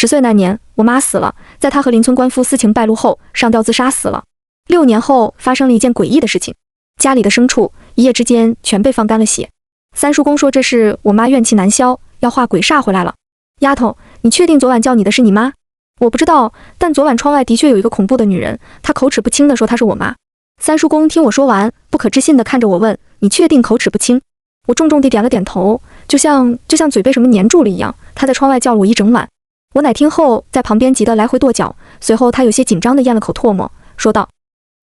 10岁那年，我妈死了，在她和邻村官夫私情败露后，上吊自杀死了。6年后，发生了一件诡异的事情，家里的牲畜一夜之间全被放干了血。三叔公说这是我妈怨气难消，要化鬼煞回来了。丫头，你确定昨晚叫你的是你妈？我不知道，但昨晚窗外的确有一个恐怖的女人，她口齿不清地说她是我妈。三叔公听我说完，不可置信地看着我问：你确定口齿不清？我重重地点了点头，就像嘴被什么粘住了一样。他在窗外叫了我一整晚。我乃听后，在旁边急得来回跺脚，随后他有些紧张地咽了口唾沫，说道：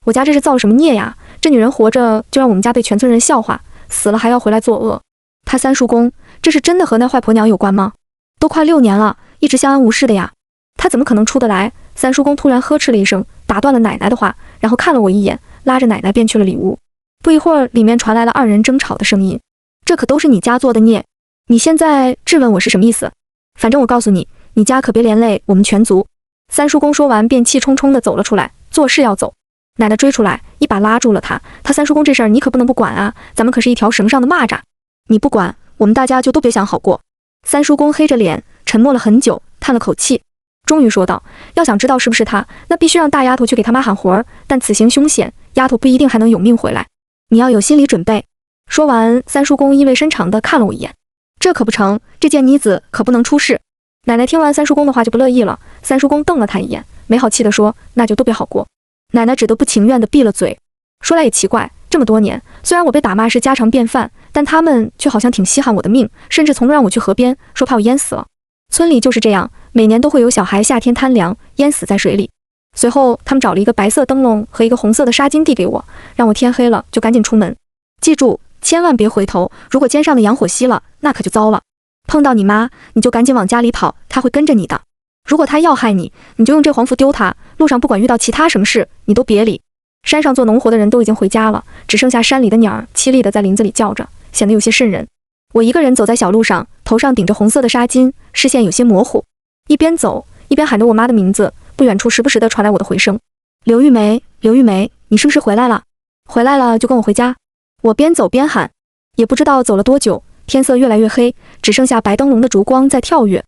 我家这是造了什么孽呀？这女人活着就让我们家被全村人笑话，死了还要回来作恶。他三叔公，这是真的和那坏婆娘有关吗？都快6年了，一直相安无事的呀，他怎么可能出得来？三叔公突然呵斥了一声，打断了奶奶的话，然后看了我一眼，拉着奶奶便去了里屋。不一会儿，里面传来了2人争吵的声音。这可都是你家做的孽，你现在质问我是什么意思？反正我告诉你，你家可别连累我们全族。三叔公说完便气冲冲地走了出来，做事要走。奶奶追出来，一把拉住了他。他三叔公这事儿你可不能不管啊，咱们可是一条绳上的蚂蚱，你不管，我们大家就都别想好过。三叔公黑着脸，沉默了很久，叹了口气，终于说道：要想知道是不是他，那必须让大丫头去给他妈喊活儿，但此行凶险，丫头不一定还能有命回来，你要有心理准备。说完，三叔公意味深长地看了我一眼，这可不成，这贱妮子可不能出事。奶奶听完三叔公的话就不乐意了，三叔公瞪了他一眼，没好气地说：那就都别好过。奶奶只得不情愿地闭了嘴。说来也奇怪，这么多年，虽然我被打骂是家常便饭，但他们却好像挺稀罕我的命，甚至从不让我去河边，说怕我淹死了。村里就是这样，每年都会有小孩夏天贪凉淹死在水里。随后他们找了一个白色灯笼和一个红色的纱巾递给我，让我天黑了就赶紧出门，记住千万别回头，如果肩上的阳火熄了，那可就糟了。碰到你妈，你就赶紧往家里跑，她会跟着你的。如果她要害你，你就用这黄符丢她，路上不管遇到其他什么事，你都别理。山上做农活的人都已经回家了，只剩下山里的鸟儿凄厉地在林子里叫着，显得有些瘆人。我一个人走在小路上，头上顶着红色的纱巾，视线有些模糊，一边走一边喊着我妈的名字。不远处时不时地传来我的回声：刘玉梅，刘玉梅，你是不是回来了？回来了就跟我回家。我边走边喊，也不知道走了多久，天色越来越黑，只剩下白灯笼的烛光在跳跃，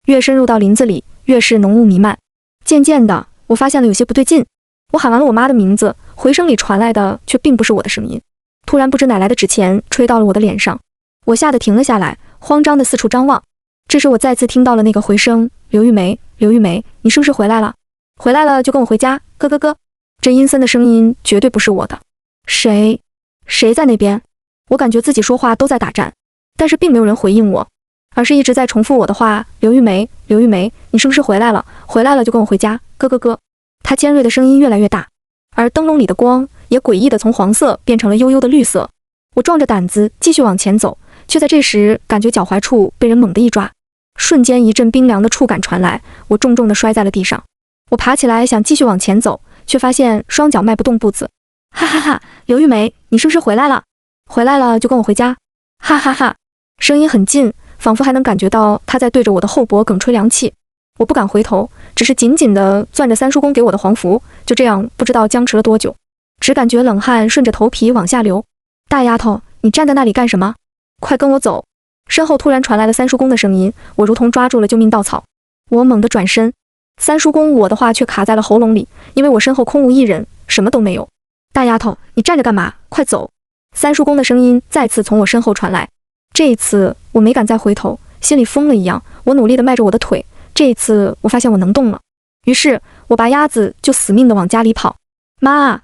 越深入到林子里，越是浓雾弥漫。渐渐的，我发现了有些不对劲。我喊完了我妈的名字，回声里传来的却并不是我的声音。突然不知哪来的纸钱吹到了我的脸上，我吓得停了下来，慌张的四处张望。这时我再次听到了那个回声：刘玉梅，刘玉梅，你是不是回来了？回来了就跟我回家，咯咯咯。这阴森的声音绝对不是我的。谁在那边？我感觉自己说话都在打颤，但是并没有人回应我，而是一直在重复我的话：刘玉梅，刘玉梅，你是不是回来了？回来了就跟我回家，咯咯咯。他尖锐的声音越来越大，而灯笼里的光也诡异的从黄色变成了幽幽的绿色。我壮着胆子继续往前走，却在这时感觉脚踝处被人猛地一抓，瞬间一阵冰凉的触感传来，我重重地摔在了地上。我爬起来想继续往前走，却发现双脚迈不动步子。哈哈哈，刘玉梅，你是不是回来了？回来了就跟我回家。哈哈哈，声音很近，仿佛还能感觉到他在对着我的后脖梗吹凉气。我不敢回头，只是紧紧地攥着三叔公给我的黄符，就这样不知道僵持了多久，只感觉冷汗顺着头皮往下流。大丫头，你站在那里干什么？快跟我走！身后突然传来了三叔公的声音，我如同抓住了救命稻草。我猛地转身，三叔公我的话却卡在了喉咙里，因为我身后空无一人，什么都没有。大丫头，你站着干嘛？快走！三叔公的声音再次从我身后传来。这一次我没敢再回头，心里疯了一样，我努力地迈着我的腿。这一次我发现我能动了，于是我拔鸭子就死命地往家里跑。妈，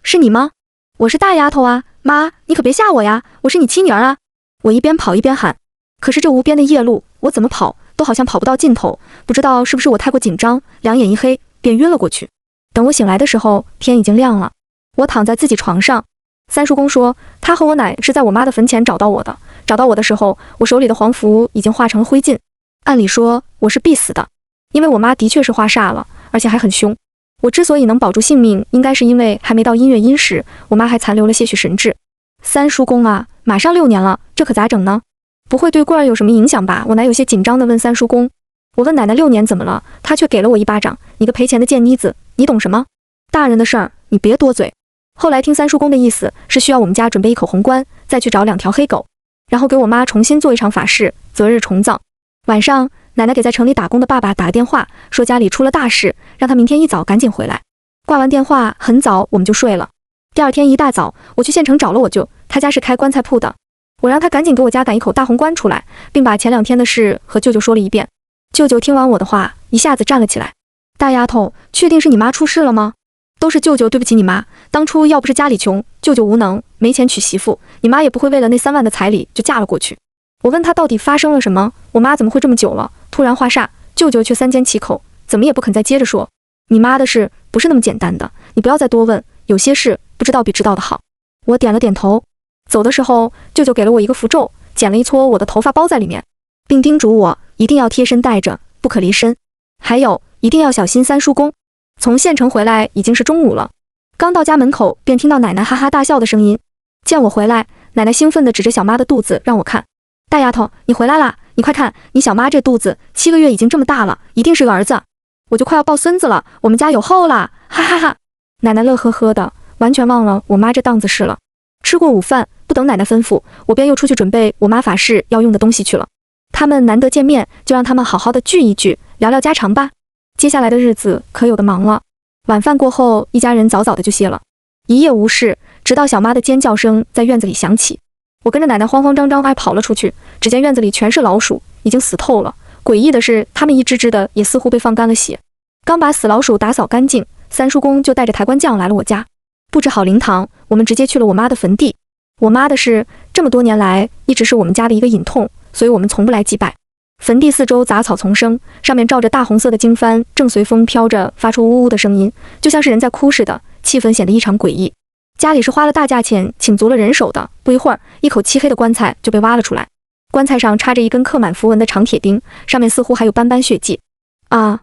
是你吗？我是大丫头啊，妈，你可别吓我呀，我是你亲女儿啊！我一边跑一边喊。可是这无边的夜路，我怎么跑都好像跑不到尽头，不知道是不是我太过紧张，两眼一黑便晕了过去。等我醒来的时候，天已经亮了。我躺在自己床上，三叔公说他和我奶是在我妈的坟前找到我的，找到我的时候，我手里的黄符已经化成了灰烬。按理说我是必死的，因为我妈的确是化煞了，而且还很凶。我之所以能保住性命，应该是因为还没到音乐阴时，我妈还残留了些许神智。三叔公啊，马上6年了，这可咋整呢？不会对棍儿有什么影响吧？我奶有些紧张地问三叔公。我问奶奶6年怎么了，她却给了我一巴掌。你个赔钱的贱妮子，你懂什么？大人的事儿你别多嘴。后来听三叔公的意思是需要我们家准备一口红棺，再去找2条黑狗，然后给我妈重新做一场法事，择日重葬。晚上奶奶给在城里打工的爸爸打了电话，说家里出了大事，让他明天一早赶紧回来。挂完电话，很早我们就睡了。第二天一大早，我去县城找了我舅，他家是开棺材铺的，我让他赶紧给我家赶一口大红棺出来，并把前2天的事和舅舅说了一遍。舅舅听完我的话，一下子站了起来。大丫头，确定是你妈出事了吗？都是舅舅对不起你妈，当初要不是家里穷，舅舅无能，没钱娶媳妇，你妈也不会为了那3万的彩礼就嫁了过去。我问他到底发生了什么，我妈怎么会这么久了，突然话煞，舅舅却3缄其口，怎么也不肯再接着说。你妈的事不是那么简单的，你不要再多问，有些事不知道比知道的好。我点了点头。走的时候，舅舅给了我一个符咒，剪了一撮我的头发包在里面，并叮嘱我一定要贴身带着，不可离身。还有，一定要小心三叔公。从县城回来已经是中午了，刚到家门口便听到奶奶哈哈大笑的声音。见我回来，奶奶兴奋地指着小妈的肚子让我看。大丫头，你回来啦，你快看，你小妈这肚子7个月已经这么大了，一定是个儿子，我就快要抱孙子了，我们家有后啦，哈哈哈。奶奶乐呵呵的，完全忘了我妈这档子事了。吃过午饭，不等奶奶吩咐，我便又出去准备我妈法事要用的东西去了。他们难得见面，就让他们好好的聚一聚，聊聊家常吧。接下来的日子可有的忙了。晚饭过后，一家人早早的就歇了，一夜无事，直到小妈的尖叫声在院子里响起。我跟着奶奶慌慌张张跑了出去，只见院子里全是老鼠，已经死透了。诡异的是，它们一只只的也似乎被放干了血。刚把死老鼠打扫干净，三叔公就带着抬棺匠来了我家。布置好灵堂，我们直接去了我妈的坟地。我妈的事这么多年来一直是我们家的一个隐痛，所以我们从不来祭拜。坟地四周杂草丛生，上面罩着大红色的经幡，正随风飘着，发出呜呜的声音，就像是人在哭似的，气氛显得异常诡异。家里是花了大价钱请足了人手的，不一会儿，一口漆黑的棺材就被挖了出来。棺材上插着一根刻满符文的长铁钉，上面似乎还有斑斑血迹。啊！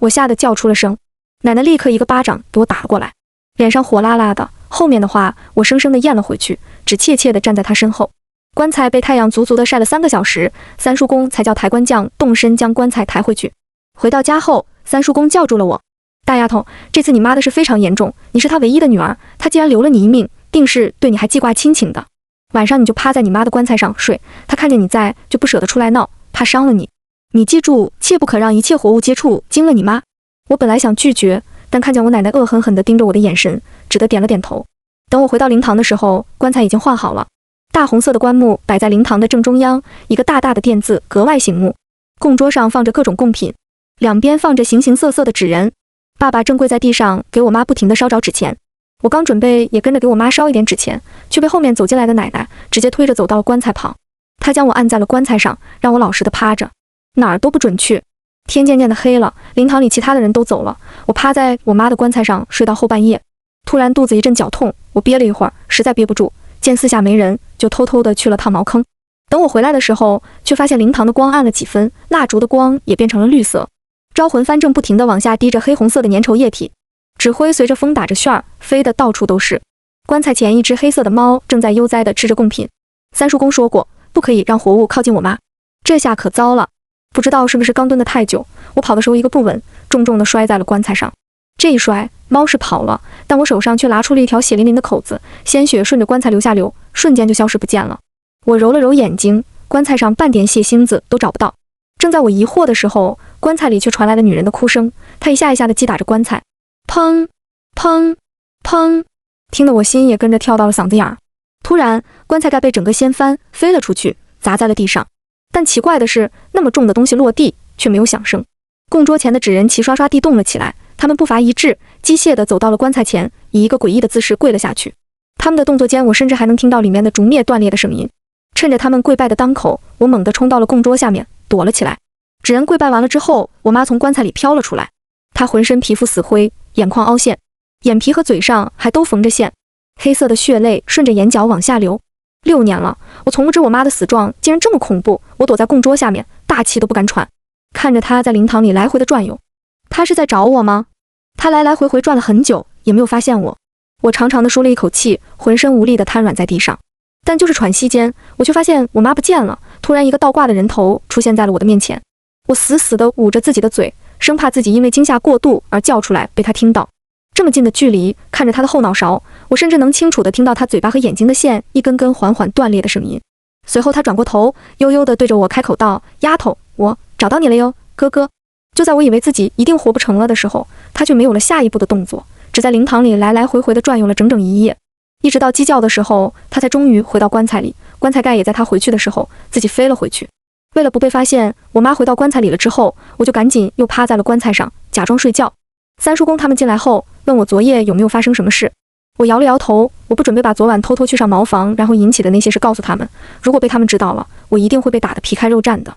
我吓得叫出了声。奶奶立刻一个巴掌给我打了过来，脸上火辣辣的，后面的话我生生地咽了回去，只怯怯地站在她身后。棺材被太阳足足地晒了3个小时，三叔公才叫抬棺匠动身将棺材抬回去。回到家后，三叔公叫住了我：“大丫头，这次你妈的事非常严重，你是她唯一的女儿，她既然留了你一命，定是对你还记挂亲情的。晚上你就趴在你妈的棺材上睡，她看见你在就不舍得出来闹，怕伤了你。你记住，切不可让一切活物接触惊了你妈。”我本来想拒绝，但看见我奶奶恶狠狠地盯着我的眼神，只得点了点头。等我回到灵堂的时候，棺材已经换好了。大红色的棺木摆在灵堂的正中央，一个大大的钿字格外醒目。供桌上放着各种贡品，两边放着形形色色的纸人。爸爸正跪在地上给我妈不停地烧着纸钱，我刚准备也跟着给我妈烧一点纸钱，却被后面走进来的奶奶直接推着走到了棺材旁。她将我按在了棺材上，让我老实的趴着，哪儿都不准去。天渐渐的黑了，灵堂里其他的人都走了，我趴在我妈的棺材上睡到后半夜。突然肚子一阵绞痛，我憋了一会儿，实在憋不住，见四下没人，就偷偷的去了趟茅坑。等我回来的时候，却发现灵堂的光暗了几分，蜡烛的光也变成了绿色。招魂幡正不停地往下滴着黑红色的粘稠液体，纸灰随着风打着旋儿，飞得到处都是。棺材前一只黑色的猫正在悠哉地吃着贡品。三叔公说过，不可以让活物靠近我妈，这下可糟了。不知道是不是刚蹲得太久，我跑的时候一个不稳，重重地摔在了棺材上。这一摔，猫是跑了，但我手上却拉出了一条血淋淋的口子，鲜血顺着棺材流下流，瞬间就消失不见了。我揉了揉眼睛，棺材上半点血星子都找不到。正在我疑惑的时候，棺材里却传来了女人的哭声，她一下一下地击打着棺材，砰砰砰，听得我心也跟着跳到了嗓子眼儿。突然，棺材盖被整个掀翻，飞了出去，砸在了地上。但奇怪的是，那么重的东西落地却没有响声。供桌前的纸人齐刷刷地动了起来，他们步伐一致，机械地走到了棺材前，以一个诡异的姿势跪了下去。他们的动作间，我甚至还能听到里面的竹篾断裂的声音。趁着他们跪拜的当口，我猛地冲到了供桌下面，躲了起来。纸人跪拜完了之后，我妈从棺材里飘了出来，她浑身皮肤死灰，眼眶凹陷，眼皮和嘴上还都缝着线，黑色的血泪顺着眼角往下流。6年了，我从不知我妈的死状竟然这么恐怖。我躲在供桌下面，大气都不敢喘，看着她在灵堂里来回的转悠。她是在找我吗？她来来回回转了很久，也没有发现我。我长长的舒了一口气，浑身无力的瘫软在地上。但就是喘息间，我却发现我妈不见了。突然，一个倒挂的人头出现在了我的面前。我死死地捂着自己的嘴，生怕自己因为惊吓过度而叫出来被她听到。这么近的距离，看着她的后脑勺，我甚至能清楚地听到她嘴巴和眼睛的线一根根缓缓断裂的声音。随后她转过头，悠悠地对着我开口道：“丫头，我找到你了哟，哥哥。就在我以为自己一定活不成了的时候，他却没有了下一步的动作，只在灵堂里来来回回的转悠了整整一夜，一直到鸡叫的时候，他才终于回到棺材里。棺材盖也在他回去的时候自己飞了回去。为了不被发现，我妈回到棺材里了之后，我就赶紧又趴在了棺材上，假装睡觉。三叔公他们进来后，问我昨夜有没有发生什么事。我摇了摇头，我不准备把昨晚偷偷去上茅房，然后引起的那些事告诉他们。如果被他们知道了，我一定会被打得皮开肉绽的。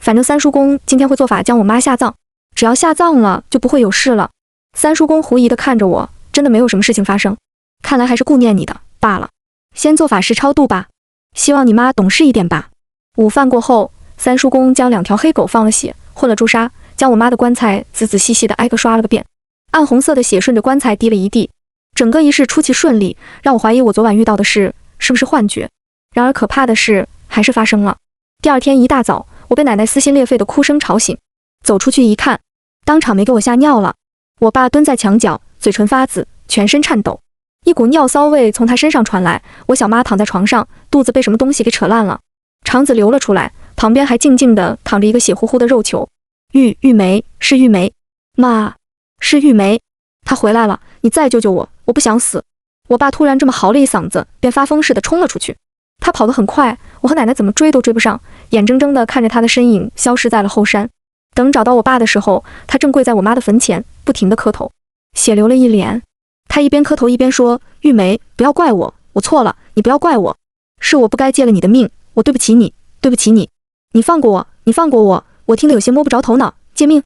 反正三叔公今天会做法将我妈下葬，只要下葬了，就不会有事了。三叔公狐疑地看着我，真的没有什么事情发生，看来还是顾念你的罢了。先做法事超度吧，希望你妈懂事一点吧。午饭过后，三叔公将2条黑狗放了血，混了朱砂，将我妈的棺材仔仔细细地挨个刷了个遍，暗红色的血顺着棺材滴了一地。整个仪式出奇顺利，让我怀疑我昨晚遇到的事是不是幻觉。然而可怕的事还是发生了。第二天一大早，我被奶奶撕心裂肺的哭声吵醒，走出去一看，当场没给我吓尿了。我爸蹲在墙角，嘴唇发紫，全身颤抖，一股尿骚味从他身上传来。我小妈躺在床上，肚子被什么东西给扯烂了，肠子流了出来，旁边还静静地躺着一个血乎乎的肉球。玉梅，是玉梅，妈，是玉梅，她回来了，你再救救我，我不想死。我爸突然这么嚎了一嗓子，便发疯似的冲了出去。他跑得很快，我和奶奶怎么追都追不上，眼睁睁地看着他的身影消失在了后山。等找到我爸的时候，他正跪在我妈的坟前，不停地磕头，血流了一脸。他一边磕头一边说：“玉梅，不要怪我，我错了，你不要怪我，是我不该借了你的命，我对不起你，对不起你，你放过我，你放过我。”我听得有些摸不着头脑，借命？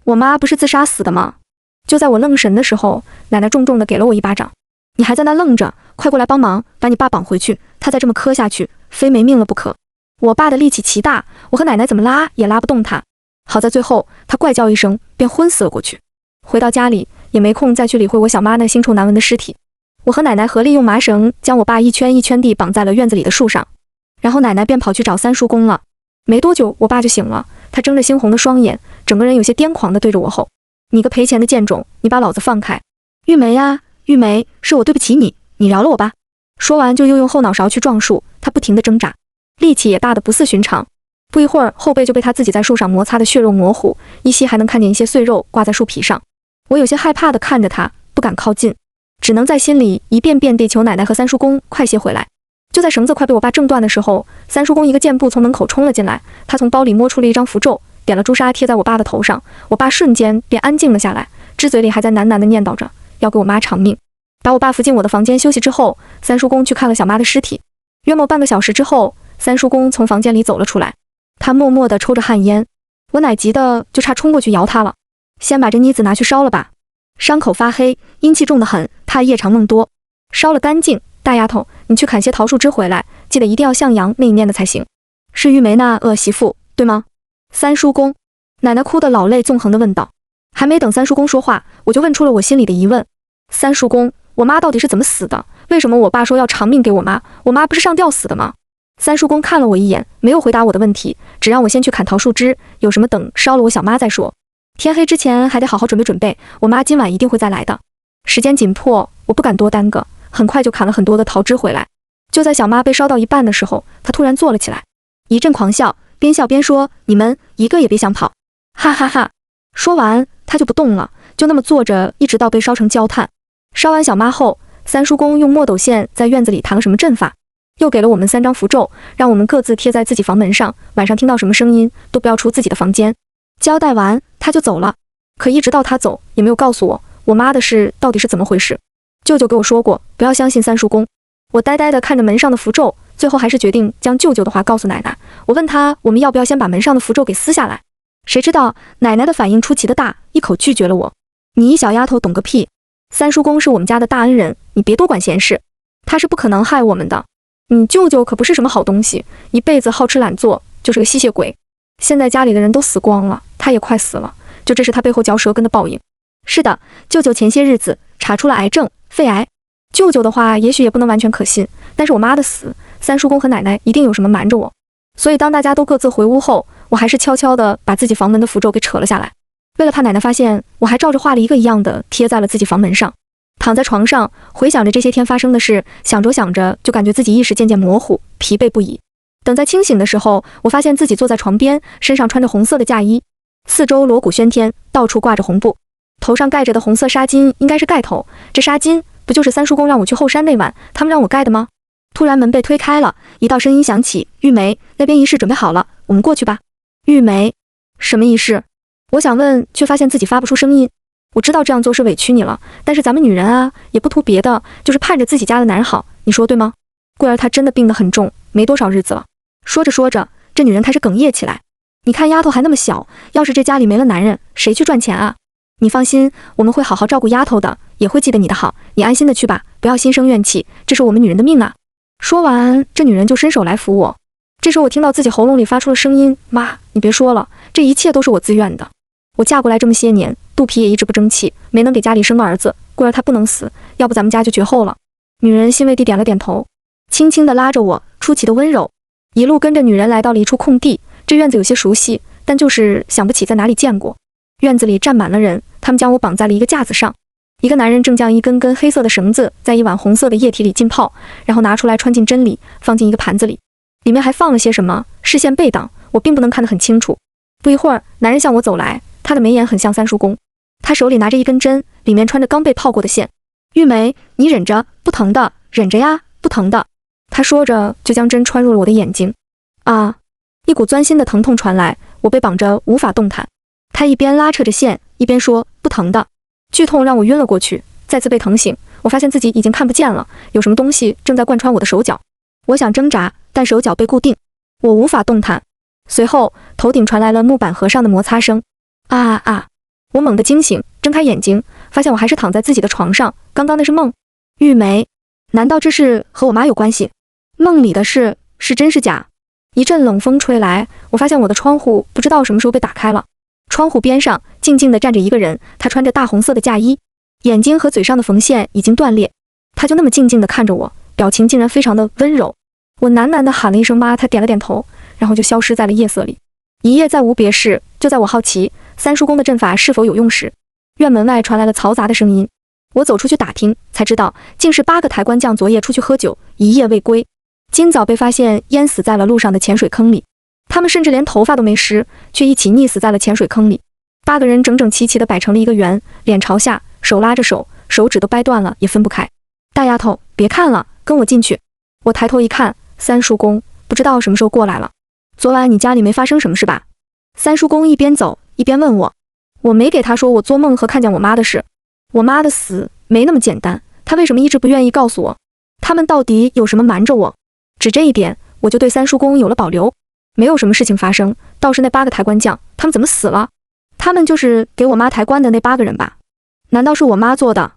我妈不是自杀死的吗？就在我愣神的时候，奶奶重重地给了我一巴掌。你还在那愣着，快过来帮忙，把你爸绑回去，他再这么磕下去，非没命了不可。我爸的力气奇大，我和奶奶怎么拉也拉不动他。好在最后他怪叫一声，便昏死了过去。回到家里也没空再去理会我小妈那腥臭难闻的尸体。我和奶奶合力用麻绳将我爸一圈一圈地绑在了院子里的树上，然后奶奶便跑去找三叔公了。没多久，我爸就醒了，他睁着猩红的双眼，整个人有些癫狂地对着我吼：“你个赔钱的贱种，你把老子放开！玉梅呀，玉梅，是我对不起你，你饶了我吧！”说完就又用后脑勺去撞树，他不停地挣扎，力气也大得不似寻常。不一会儿，后背就被他自己在树上摩擦的血肉模糊，依稀还能看见一些碎肉挂在树皮上。我有些害怕地看着他，不敢靠近，只能在心里一遍遍地求奶奶和三叔公快些回来。就在绳子快被我爸挣断的时候，三叔公一个箭步从门口冲了进来，他从包里摸出了一张符咒，点了朱砂贴在我爸的头上，我爸瞬间便安静了下来，支嘴里还在喃喃地念叨着要给我妈偿命。把我爸扶进我的房间休息之后，三叔公去看了小妈的尸体。约莫半个小时之后，三叔公从房间里走了出来，他默默地抽着旱烟。我奶急的就差冲过去摇他了：“先把这妮子拿去烧了吧，伤口发黑，阴气重得很，怕夜长梦多，烧了干净。大丫头，你去砍些桃树枝回来，记得一定要向阳那一面的才行。是玉梅那恶媳妇，对吗？”三叔公，奶奶哭得老泪纵横地问道。还没等三叔公说话，我就问出了我心里的疑问：三叔公，我妈到底是怎么死的？为什么我爸说要偿命给我妈？我妈不是上吊死的吗？三叔公看了我一眼，没有回答我的问题，只让我先去砍桃树枝，有什么等烧了我小妈再说。天黑之前还得好好准备准备，我妈今晚一定会再来的。时间紧迫，我不敢多耽搁，很快就砍了很多的桃枝回来。就在小妈被烧到一半的时候，她突然坐了起来，一阵狂笑，边笑边说：“你们一个也别想跑！”哈哈哈。说完，她就不动了，就那么坐着，一直到被烧成焦炭。烧完小妈后，三叔公用墨斗线在院子里弹了什么阵法，又给了我们3张符咒，让我们各自贴在自己房门上，晚上听到什么声音都不要出自己的房间。交代完，他就走了。可一直到他走，也没有告诉我妈的事到底是怎么回事。舅舅给我说过，不要相信三叔公。我呆呆地看着门上的符咒，最后还是决定将舅舅的话告诉奶奶。我问他，我们要不要先把门上的符咒给撕下来？谁知道奶奶的反应出奇的大，一口拒绝了我。你一小丫头懂个屁！三叔公是我们家的大恩人，你别多管闲事，他是不可能害我们的。你舅舅可不是什么好东西，一辈子好吃懒做，就是个吸血鬼。现在家里的人都死光了，他也快死了，就这是他背后嚼舌根的报应。是的，舅舅前些日子查出了癌症，肺癌。舅舅的话也许也不能完全可信，但是我妈的死，三叔公和奶奶一定有什么瞒着我。所以当大家都各自回屋后，我还是悄悄地把自己房门的符咒给扯了下来。为了怕奶奶发现，我还照着画了一个一样的贴在了自己房门上。躺在床上回想着这些天发生的事，想着想着就感觉自己意识渐渐模糊，疲惫不已。等在清醒的时候，我发现自己坐在床边，身上穿着红色的嫁衣，四周锣鼓喧天，到处挂着红布，头上盖着的红色纱巾应该是盖头，这纱巾不就是三叔公让我去后山那晚他们让我盖的吗？突然门被推开了，一道声音响起：“玉梅，那边仪式准备好了，我们过去吧。”玉梅，什么仪式？我想问，却发现自己发不出声音。我知道这样做是委屈你了，但是咱们女人啊，也不图别的，就是盼着自己家的男人好，你说对吗？桂儿她真的病得很重，没多少日子了。说着说着，这女人开始哽咽起来。你看丫头还那么小，要是这家里没了男人，谁去赚钱啊？你放心，我们会好好照顾丫头的，也会记得你的好，你安心的去吧，不要心生怨气，这是我们女人的命啊。说完，这女人就伸手来扶我。这时候我听到自己喉咙里发出了声音：“妈，你别说了，这一切都是我自愿的。我嫁过来这么些年，肚皮也一直不争气，没能给家里生个儿子，桂儿她不能死，要不咱们家就绝后了。”女人欣慰地点了点头，轻轻地拉着我，出奇的温柔，一路跟着女人来到了一处空地。这院子有些熟悉，但就是想不起在哪里见过。院子里站满了人，他们将我绑在了一个架子上。一个男人正将一根根黑色的绳子在一碗红色的液体里浸泡，然后拿出来穿进针里，放进一个盘子里，里面还放了些什么，视线背挡，我并不能看得很清楚。不一会儿，男人向我走来，他的眉眼很像三叔公，他手里拿着一根针，里面穿着刚被泡过的线。玉梅，你忍着，不疼的，忍着呀，不疼的。他说着就将针穿入了我的眼睛。啊！一股钻心的疼痛传来，我被绑着无法动弹。他一边拉扯着线，一边说：“不疼的。”剧痛让我晕了过去，再次被疼醒，我发现自己已经看不见了，有什么东西正在贯穿我的手脚。我想挣扎，但手脚被固定，我无法动弹。随后，头顶传来了木板盒上的摩擦声。啊啊啊！我猛地惊醒，睁开眼睛，发现我还是躺在自己的床上，刚刚那是梦。玉梅，难道这是和我妈有关系？梦里的事是真是假？一阵冷风吹来，我发现我的窗户不知道什么时候被打开了。窗户边上静静地站着一个人，他穿着大红色的嫁衣，眼睛和嘴上的缝线已经断裂。他就那么静静地看着我，表情竟然非常的温柔。我喃喃地喊了一声妈，他点了点头，然后就消失在了夜色里。一夜再无别事，就在我好奇三叔公的阵法是否有用时，院门外传来了嘈杂的声音。我走出去打听，才知道竟是8个抬棺匠昨夜出去喝酒，一夜未归，今早被发现淹死在了路上的浅水坑里。他们甚至连头发都没湿，却一起溺死在了浅水坑里。8个人整整齐齐地摆成了一个圆，脸朝下，手拉着手，手指都掰断了，也分不开。大丫头，别看了，跟我进去。我抬头一看，三叔公不知道什么时候过来了。昨晚你家里没发生什么事吧？三叔公一边走一边问我。我没给他说我做梦和看见我妈的事。我妈的死没那么简单，他为什么一直不愿意告诉我？他们到底有什么瞒着我？只这一点，我就对三叔公有了保留。没有什么事情发生，倒是那8个抬棺匠，他们怎么死了？他们就是给我妈抬棺的那8个人吧？难道是我妈做的？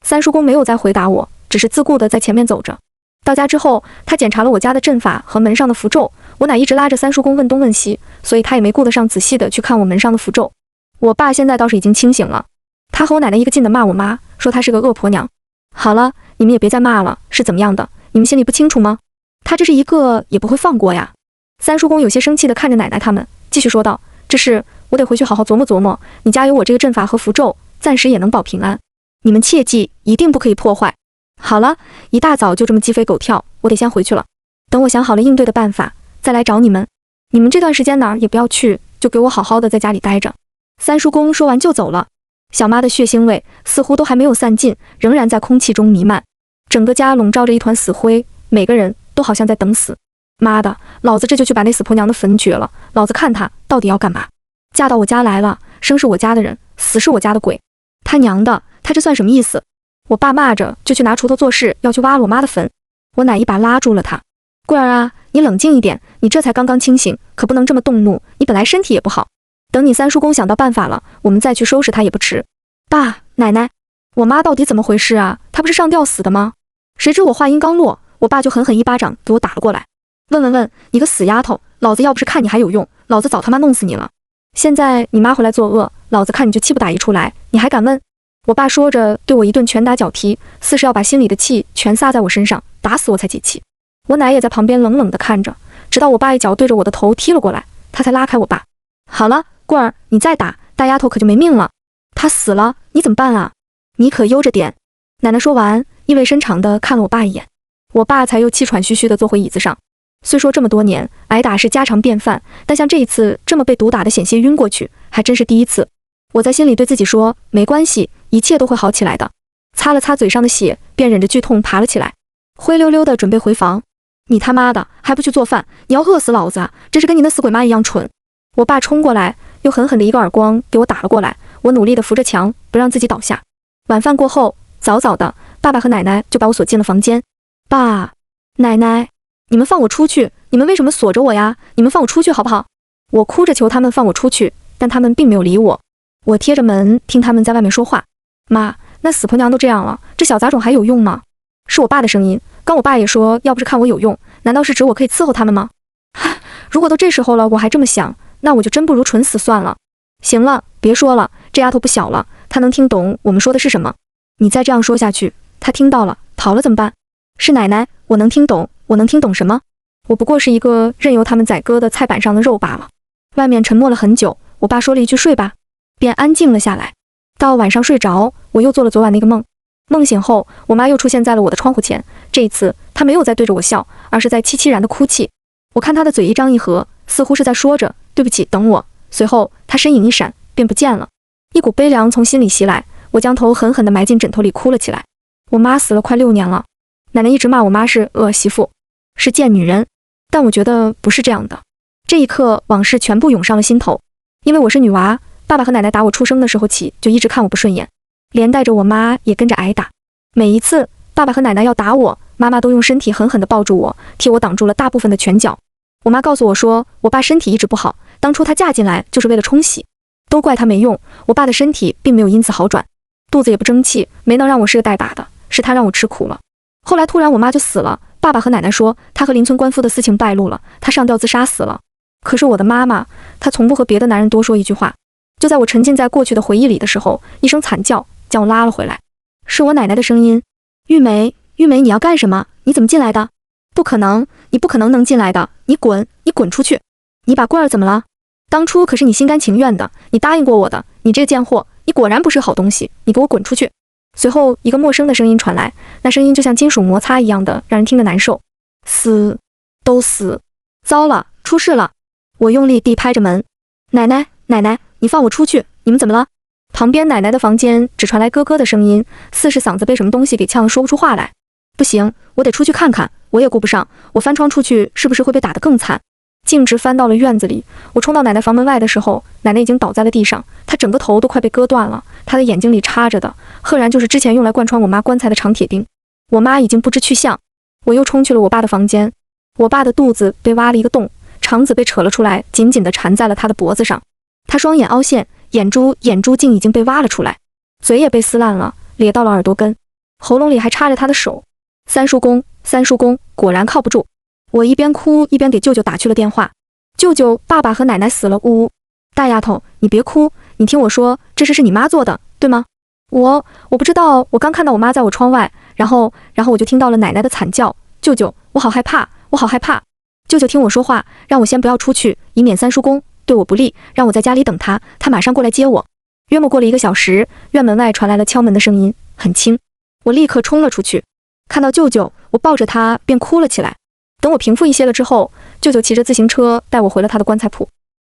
三叔公没有再回答我，只是自顾地在前面走着。到家之后，他检查了我家的阵法和门上的符咒。我奶一直拉着三叔公问东问西，所以他也没顾得上仔细的去看我门上的符咒。我爸现在倒是已经清醒了，他和我奶奶一个劲的骂我妈，说她是个恶婆娘。好了，你们也别再骂了，是怎么样的？你们心里不清楚吗？他这是一个也不会放过呀。三叔公有些生气地看着奶奶他们，继续说道：“这事我得回去好好琢磨琢磨。你家有我这个阵法和符咒，暂时也能保平安。你们切记，一定不可以破坏。好了，一大早就这么鸡飞狗跳，我得先回去了。等我想好了应对的办法，再来找你们。你们这段时间哪儿也不要去，就给我好好的在家里待着。”三叔公说完就走了。小妈的血腥味似乎都还没有散尽，仍然在空气中弥漫，整个家笼罩着一团死灰，每个人都好像在等死。妈的，老子这就去把那死婆娘的坟掘了，老子看她到底要干嘛？嫁到我家来了，生是我家的人，死是我家的鬼。他娘的，他这算什么意思？我爸骂着就去拿锄头做事，要去挖了我妈的坟。我奶一把拉住了他：“桂儿啊，你冷静一点，你这才刚刚清醒，可不能这么动怒，你本来身体也不好。等你三叔公想到办法了，我们再去收拾他也不迟。”爸，奶奶，我妈到底怎么回事啊？她不是上吊死的吗？谁知我话音刚落，我爸就狠狠一巴掌给我打了过来。问，你个死丫头，老子要不是看你还有用，老子早他妈弄死你了。现在你妈回来作恶，老子看你就气不打一处来，你还敢问？我爸说着对我一顿拳打脚踢，似是要把心里的气全撒在我身上，打死我才解气。我奶也在旁边冷冷地看着，直到我爸一脚对着我的头踢了过来，他才拉开我爸。好了，桂儿，你再打，大丫头可就没命了。她死了，你怎么办啊？你可悠着点。奶奶说完，意味深长地看了我爸一眼，我爸才又气喘吁吁地坐回椅子上。虽说这么多年挨打是家常便饭，但像这一次这么被毒打得险些晕过去，还真是第一次。我在心里对自己说，没关系，一切都会好起来的。擦了擦嘴上的血，便忍着剧痛爬了起来，灰溜溜的准备回房。你他妈的还不去做饭，你要饿死老子啊！真是跟你那死鬼妈一样蠢。我爸冲过来，又狠狠的一个耳光给我打了过来，我努力的扶着墙，不让自己倒下。晚饭过后，早早的，爸爸和奶奶就把我锁进了房间。爸，奶奶，你们放我出去！你们为什么锁着我呀？你们放我出去好不好？我哭着求他们放我出去，但他们并没有理我。我贴着门听他们在外面说话。妈，那死婆娘都这样了，这小杂种还有用吗？是我爸的声音。刚我爸也说，要不是看我有用，难道是指我可以伺候他们吗？唉，如果都这时候了，我还这么想，那我就真不如蠢死算了。行了，别说了，这丫头不小了，她能听懂我们说的是什么。你再这样说下去，她听到了，跑了怎么办？是奶奶，我能听懂，我能听懂什么？我不过是一个任由他们宰割的菜板上的肉罢了。外面沉默了很久，我爸说了一句睡吧，便安静了下来。到晚上睡着，我又做了昨晚那个梦。梦醒后，我妈又出现在了我的窗户前，这一次她没有再对着我笑，而是在凄凄然的哭泣。我看她的嘴一张一合，似乎是在说着对不起，等我。随后她身影一闪，便不见了。一股悲凉从心里袭来，我将头狠狠地埋进枕头里哭了起来。我妈死了快6年了，奶奶一直骂我妈是恶媳妇，是贱女人，但我觉得不是这样的。这一刻，往事全部涌上了心头。因为我是女娃，爸爸和奶奶打我出生的时候起就一直看我不顺眼，连带着我妈也跟着挨打。每一次爸爸和奶奶要打我，妈妈都用身体狠狠地抱住我，替我挡住了大部分的拳脚。我妈告诉我说，我爸身体一直不好，当初他嫁进来就是为了冲洗，都怪他没用，我爸的身体并没有因此好转，肚子也不争气，没能让我是个带把的，是他让我吃苦了。后来突然我妈就死了，爸爸和奶奶说她和邻村官夫的私情败露了，她上吊自杀死了。可是我的妈妈，她从不和别的男人多说一句话。就在我沉浸在过去的回忆里的时候，一声惨叫将我拉了回来，是我奶奶的声音。玉梅，玉梅，你要干什么？你怎么进来的？不可能，你不可能进来的，你滚，你滚出去！你把棍儿怎么了？当初可是你心甘情愿的，你答应过我的，你这个贱货，你果然不是好东西，你给我滚出去！随后一个陌生的声音传来，那声音就像金属摩擦一样的，让人听得难受。死，都死！糟了，出事了！我用力地拍着门，奶奶，奶奶，你放我出去！你们怎么了？旁边奶奶的房间只传来咯咯的声音，似是嗓子被什么东西给呛得说不出话来。不行，我得出去看看，我也顾不上，我翻窗出去是不是会被打得更惨？径直翻到了院子里，我冲到奶奶房门外的时候，奶奶已经倒在了地上，她整个头都快被割断了，她的眼睛里插着的，赫然就是之前用来贯穿我妈棺材的长铁钉。我妈已经不知去向。我又冲去了我爸的房间，我爸的肚子被挖了一个洞，肠子被扯了出来，紧紧地缠在了他的脖子上。他双眼凹陷，眼珠竟已经被挖了出来，嘴也被撕烂了，咧到了耳朵根，喉咙里还插着他的手。三叔公，三叔公，果然靠不住。我一边哭一边给舅舅打去了电话。舅舅，爸爸和奶奶死了，呜呜。大丫头，你别哭，你听我说，这事是你妈做的，对吗？我不知道，我刚看到我妈在我窗外，然后我就听到了奶奶的惨叫。舅舅，我好害怕，我好害怕。舅舅听我说话，让我先不要出去，以免三叔公对我不利，让我在家里等他，他马上过来接我。约莫过了1个小时，院门外传来了敲门的声音，很轻。我立刻冲了出去，看到舅舅，我抱着他便哭了起来。等我平复一些了之后，舅舅骑着自行车带我回了他的棺材铺。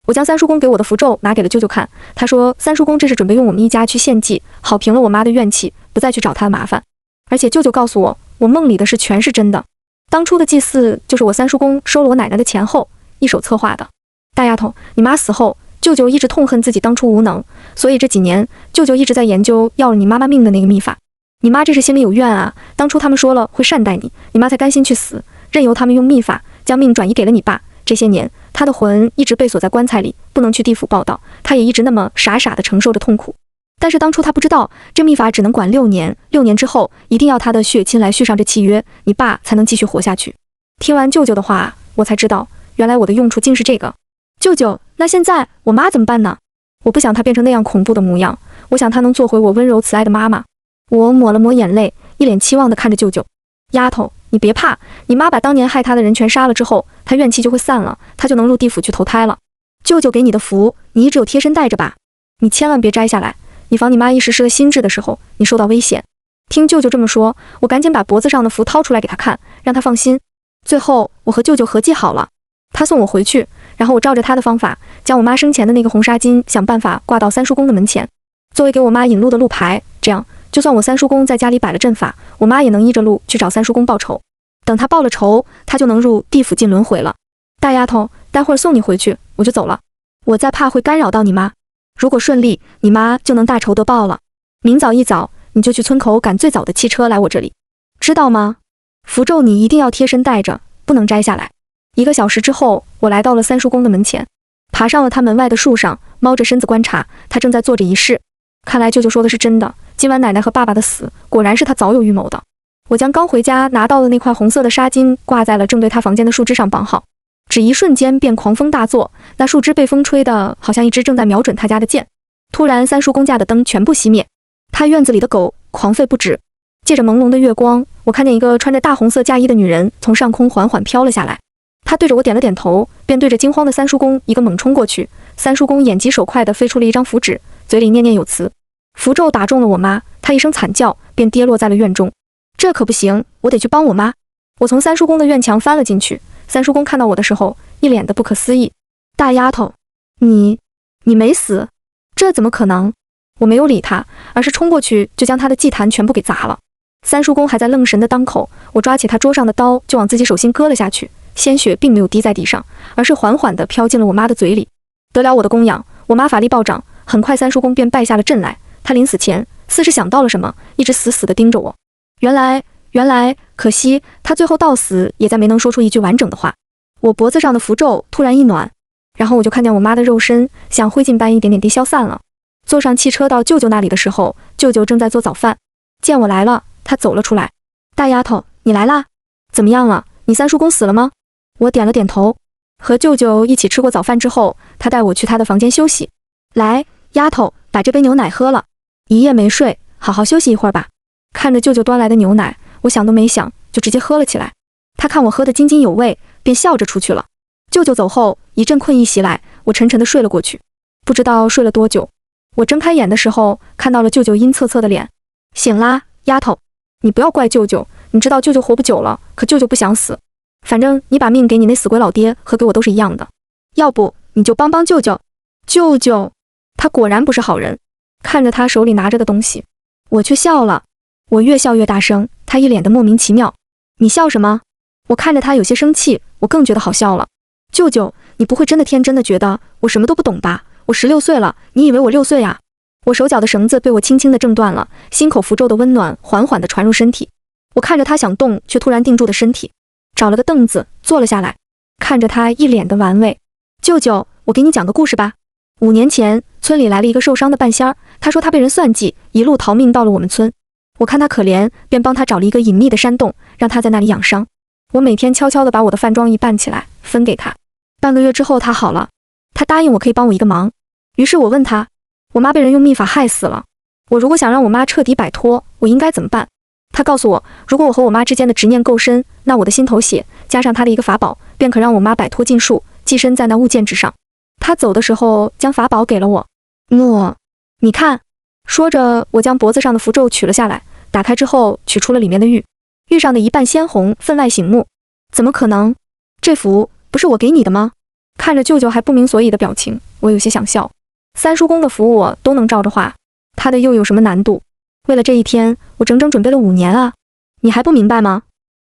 我将三叔公给我的符咒拿给了舅舅看，他说三叔公这是准备用我们一家去献祭，好平了我妈的怨气，不再去找他的麻烦。而且舅舅告诉我，我梦里的事全是真的。当初的祭祀就是我三叔公收了我奶奶的钱后一手策划的。大丫头，你妈死后，舅舅一直痛恨自己当初无能，所以这几年舅舅一直在研究要了你妈妈命的那个秘法。你妈这是心里有怨啊，当初他们说了会善待你，你妈才甘心去死，任由他们用秘法将命转移给了你爸。这些年他的魂一直被锁在棺材里，不能去地府报道，他也一直那么傻傻地承受着痛苦。但是当初他不知道，这秘法只能管6年，6年之后一定要他的血亲来续上这契约，你爸才能继续活下去。听完舅舅的话，我才知道原来我的用处竟是这个。舅舅，那现在我妈怎么办呢？我不想她变成那样恐怖的模样，我想她能做回我温柔慈爱的妈妈。我抹了抹眼泪，一脸期望地看着舅舅。丫头，你别怕，你妈把当年害她的人全杀了之后，她怨气就会散了，她就能入地府去投胎了。舅舅给你的符，你一直有贴身带着吧？你千万别摘下来，以防你妈一时失了心智的时候，你受到危险。听舅舅这么说，我赶紧把脖子上的符掏出来给他看，让他放心。最后我和舅舅合计好了，他送我回去，然后我照着他的方法，将我妈生前的那个红纱巾想办法挂到三叔公的门前，作为给我妈引路的路牌。这样，就算我三叔公在家里摆了阵法，我妈也能依着路去找三叔公报仇。等他报了仇，他就能入地府进轮回了。大丫头，待会儿送你回去，我就走了。我再怕会干扰到你妈。如果顺利，你妈就能大仇得报了。明早一早，你就去村口赶最早的汽车来我这里，知道吗？符咒你一定要贴身带着，不能摘下来。1个小时之后，我来到了三叔公的门前，爬上了他门外的树上，猫着身子观察，他正在做着仪式。看来舅舅说的是真的，今晚奶奶和爸爸的死，果然是他早有预谋的。我将刚回家拿到的那块红色的纱巾挂在了正对他房间的树枝上绑好，只一瞬间便狂风大作，那树枝被风吹得好像一支正在瞄准他家的箭。突然，三叔公家的灯全部熄灭，他院子里的狗狂吠不止。借着朦胧的月光，我看见一个穿着大红色嫁衣的女人从上空缓缓飘了下来。她对着我点了点头，便对着惊慌的三叔公一个猛冲过去。三叔公眼疾手快地飞出了一张符纸，嘴里念念有词。符咒打中了我妈，她一声惨叫，便跌落在了院中。这可不行，我得去帮我妈。我从三叔公的院墙翻了进去。三叔公看到我的时候，一脸的不可思议。大丫头，你没死？这怎么可能？我没有理他，而是冲过去就将他的祭坛全部给砸了。三叔公还在愣神的当口，我抓起他桌上的刀就往自己手心割了下去，鲜血并没有滴在地上，而是缓缓地飘进了我妈的嘴里。得了我的供养，我妈法力暴涨，很快三叔公便败下了阵来。他临死前似是想到了什么，一直死死地盯着我。原来，可惜他最后到死也再没能说出一句完整的话。我脖子上的符咒突然一暖，然后我就看见我妈的肉身像灰烬般一点点地消散了。坐上汽车到舅舅那里的时候，舅舅正在做早饭，见我来了，他走了出来。大丫头，你来啦？怎么样了？你三叔公死了吗？我点了点头。和舅舅一起吃过早饭之后，他带我去他的房间休息。来，丫头，把这杯牛奶喝了。一夜没睡，好好休息一会儿吧。看着舅舅端来的牛奶，我想都没想就直接喝了起来。他看我喝得津津有味，便笑着出去了。舅舅走后，一阵困意袭来，我沉沉地睡了过去。不知道睡了多久，我睁开眼的时候，看到了舅舅阴恻恻的脸。醒啦，丫头，你不要怪舅舅，你知道舅舅活不久了，可舅舅不想死。反正你把命给你那死鬼老爹和给我都是一样的，要不你就帮帮舅舅。舅舅，他果然不是好人。看着他手里拿着的东西，我却笑了。我越笑越大声，他一脸的莫名其妙。你笑什么？我看着他有些生气，我更觉得好笑了。舅舅，你不会真的天真的觉得我什么都不懂吧？我16岁了，你以为我6岁啊？我手脚的绳子被我轻轻地挣断了，心口符咒的温暖缓缓地传入身体。我看着他想动却突然定住的身体，找了个凳子坐了下来，看着他一脸的玩味。舅舅，我给你讲个故事吧。5年前，村里来了一个受伤的半仙儿，他说他被人算计，一路逃命到了我们村。我看他可怜，便帮他找了一个隐秘的山洞，让他在那里养伤。我每天悄悄地把我的饭装一拌起来，分给他。半个月之后他好了，他答应我可以帮我一个忙。于是我问他，我妈被人用秘法害死了，我如果想让我妈彻底摆脱，我应该怎么办？他告诉我，如果我和我妈之间的执念够深，那我的心头血加上他的一个法宝，便可让我妈摆脱禁术，寄身在那物件之上。他走的时候将法宝给了我。你看，说着我将脖子上的符咒取了下来，打开之后取出了里面的玉，玉上的一半鲜红，分外醒目。怎么可能？这符不是我给你的吗？看着舅舅还不明所以的表情，我有些想笑。三叔公的符我都能照着画，他的又有什么难度？为了这一天，我整整准备了5年啊！你还不明白吗？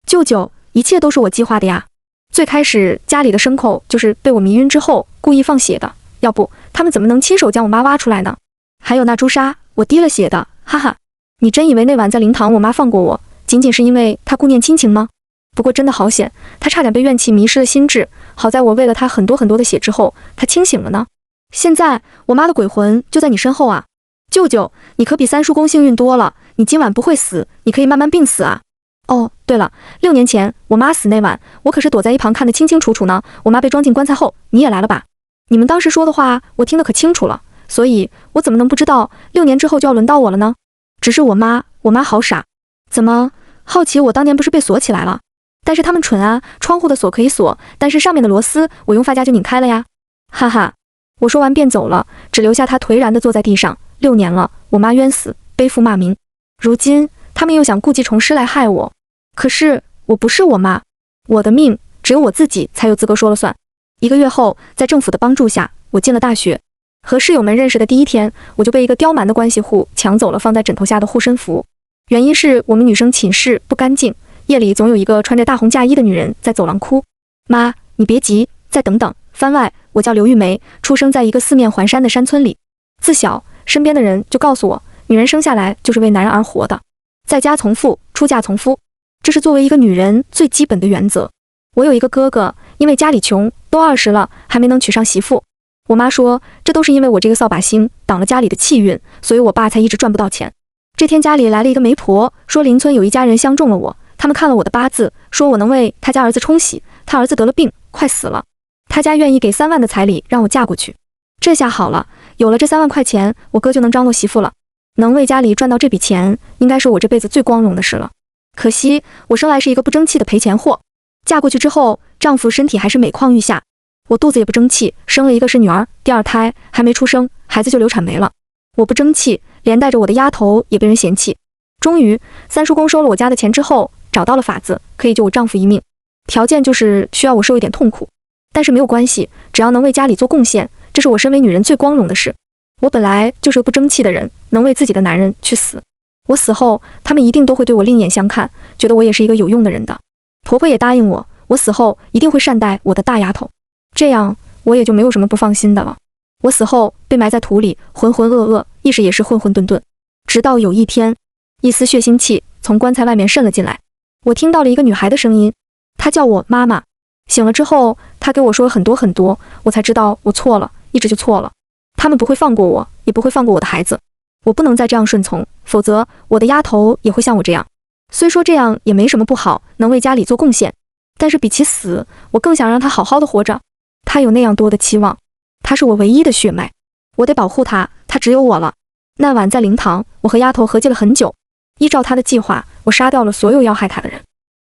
舅舅，一切都是我计划的呀。最开始家里的牲口就是被我迷晕之后故意放血的，要不他们怎么能亲手将我妈挖出来呢？还有那朱砂，我滴了血的，哈哈！你真以为那晚在灵堂我妈放过我，仅仅是因为她顾念亲情吗？不过真的好险，她差点被怨气迷失了心智，好在我喂了她很多的血之后，她清醒了呢。现在我妈的鬼魂就在你身后啊！舅舅，你可比三叔公幸运多了，你今晚不会死，你可以慢慢病死啊。哦，对了，6年前我妈死那晚，我可是躲在一旁看得清清楚楚呢。我妈被装进棺材后，你也来了吧？你们当时说的话，我听得可清楚了，所以我怎么能不知道6年之后就要轮到我了呢？只是我妈好傻，怎么好奇我当年不是被锁起来了？但是他们蠢啊，窗户的锁可以锁，但是上面的螺丝我用发夹就拧开了呀。哈哈，我说完便走了，只留下他颓然地坐在地上。6年了，我妈冤死，背负骂名，如今他们又想故技重施来害我。可是我不是我妈，我的命只有我自己才有资格说了算。1个月后，在政府的帮助下，我进了大学。和室友们认识的第1天，我就被一个刁蛮的关系户抢走了放在枕头下的护身符。原因是我们女生寝室不干净，夜里总有一个穿着大红嫁衣的女人在走廊哭。妈，你别急，再等等。番外，我叫刘玉梅，出生在一个四面环山的山村里。自小，身边的人就告诉我，女人生下来就是为男人而活的，在家从父，出嫁从夫，这是作为一个女人最基本的原则。我有一个哥哥，因为家里穷，都20了还没能娶上媳妇。我妈说，这都是因为我这个扫把星挡了家里的气运，所以我爸才一直赚不到钱。这天家里来了一个媒婆，说邻村有一家人相中了我，他们看了我的八字，说我能为他家儿子冲喜，他儿子得了病，快死了，他家愿意给3万的彩礼让我嫁过去。这下好了，有了这3万块钱，我哥就能张罗媳妇了，能为家里赚到这笔钱，应该是我这辈子最光荣的事了。可惜我生来是一个不争气的赔钱货，嫁过去之后，丈夫身体还是每况愈下，我肚子也不争气，生了一个是女儿，第2胎还没出生，孩子就流产没了。我不争气，连带着我的丫头也被人嫌弃。终于，三叔公收了我家的钱之后，找到了法子，可以救我丈夫一命，条件就是需要我受一点痛苦。但是没有关系，只要能为家里做贡献，这是我身为女人最光荣的事。我本来就是个不争气的人，能为自己的男人去死。我死后，他们一定都会对我另眼相看，觉得我也是一个有用的人的。婆婆也答应我，我死后一定会善待我的大丫头，这样我也就没有什么不放心的了。我死后被埋在土里，浑浑噩噩，意识也是混混沌沌。直到有一天，一丝血腥气从棺材外面渗了进来，我听到了一个女孩的声音，她叫我妈妈。醒了之后，她给我说了很多很多，我才知道我错了，一直就错了。他们不会放过我，也不会放过我的孩子。我不能再这样顺从，否则我的丫头也会像我这样。虽说这样也没什么不好，能为家里做贡献，但是比起死，我更想让她好好的活着。她有那样多的期望，她是我唯一的血脉，我得保护她，她只有我了。那晚在灵堂，我和丫头合计了很久，依照她的计划，我杀掉了所有要害她的人，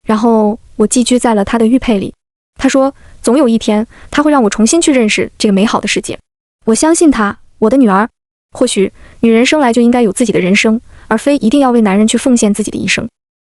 然后我寄居在了她的玉佩里。她说，总有一天，她会让我重新去认识这个美好的世界。我相信她，我的女儿。或许女人生来就应该有自己的人生，而非一定要为男人去奉献自己的一生。